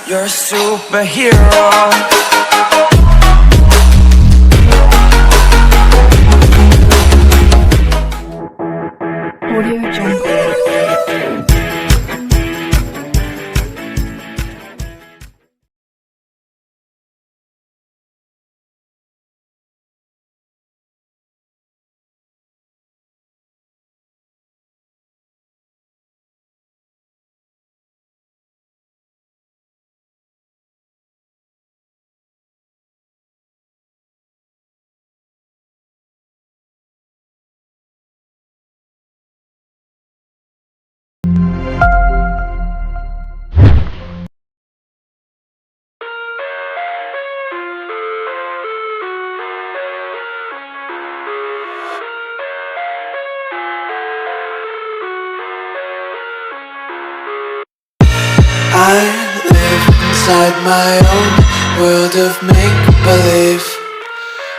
You're a superhero. Audio Jungle. I live inside my own world of make-believe.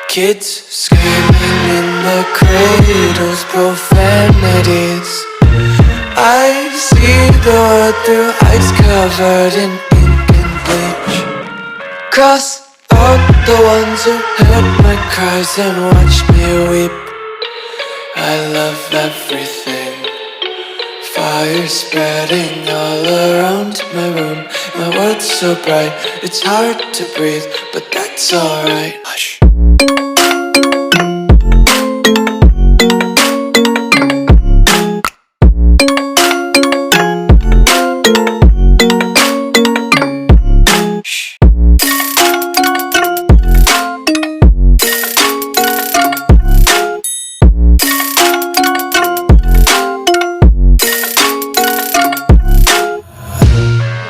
Kids screaming in the cradles, profanities. I see the world through eyes covered in ink and bleach. Cross out the ones who heard my cries and watched me weep. I love everything. Fire spreading all around my room. My world's so bright, it's hard to breathe, but that's alright. Hush.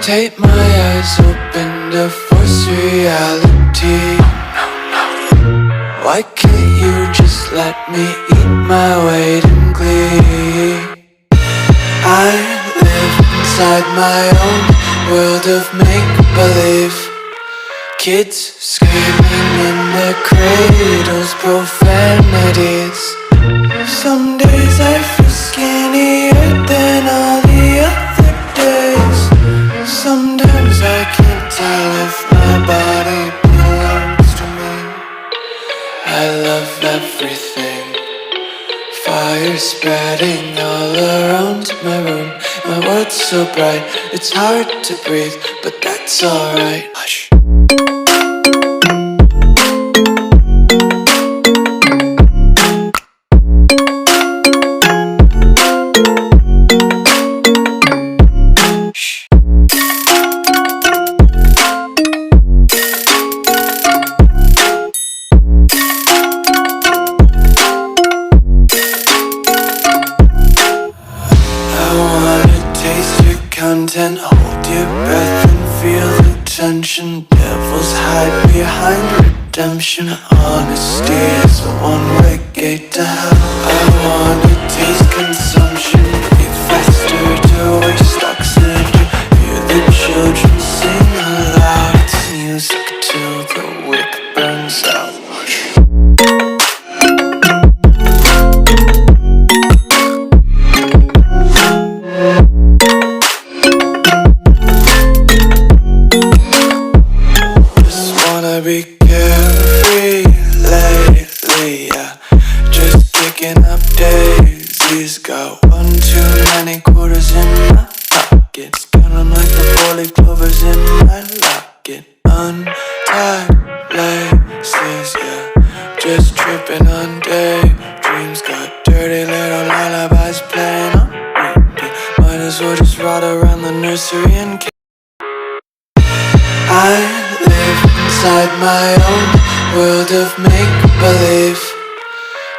Tape my eyes open to force reality. Why can't you just let me eat my weight in glee? I live inside my own world of make-believe. Kids screaming in their cradles, profanities. Some days I feel skinnier than all the other days. Sometimes I can't tell if my body belongs to me. I love everything. Fire spreading all around my room. My world's so bright, it's hard to breathe, but that's alright. Hush. Content, hold your breath and feel the tension. Devils hide behind redemption. Honesty is a one-way gate to hell. I wanna taste consumption, breathe faster to waste oxygen. Hear the children sing aloud. It's music till the wick burns out. Be carefree lately, yeah. Just picking up daisies. Got one too many quarters in my pockets. Counting like the four-leaf clovers in my locket. Untied laces, yeah. Just tripping on daydreams. Got dirty little lullabies playing on repeat. Might as well just ride around the nursery and I live inside my own world of make-believe.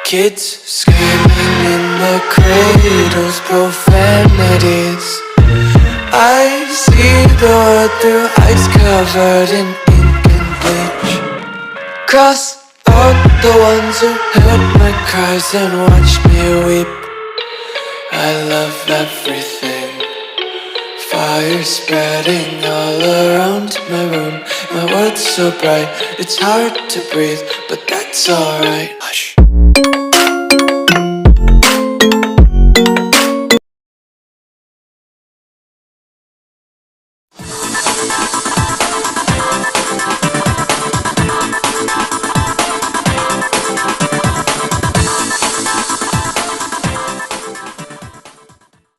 Kids screaming in the cradles, profanities. I see the world through eyes covered in ink and bleach. Cross out the ones who heard my cries and watched me weep. I love everything. Fire spreading all around my room. My world's so bright, it's hard to breathe, but that's alright. Hush.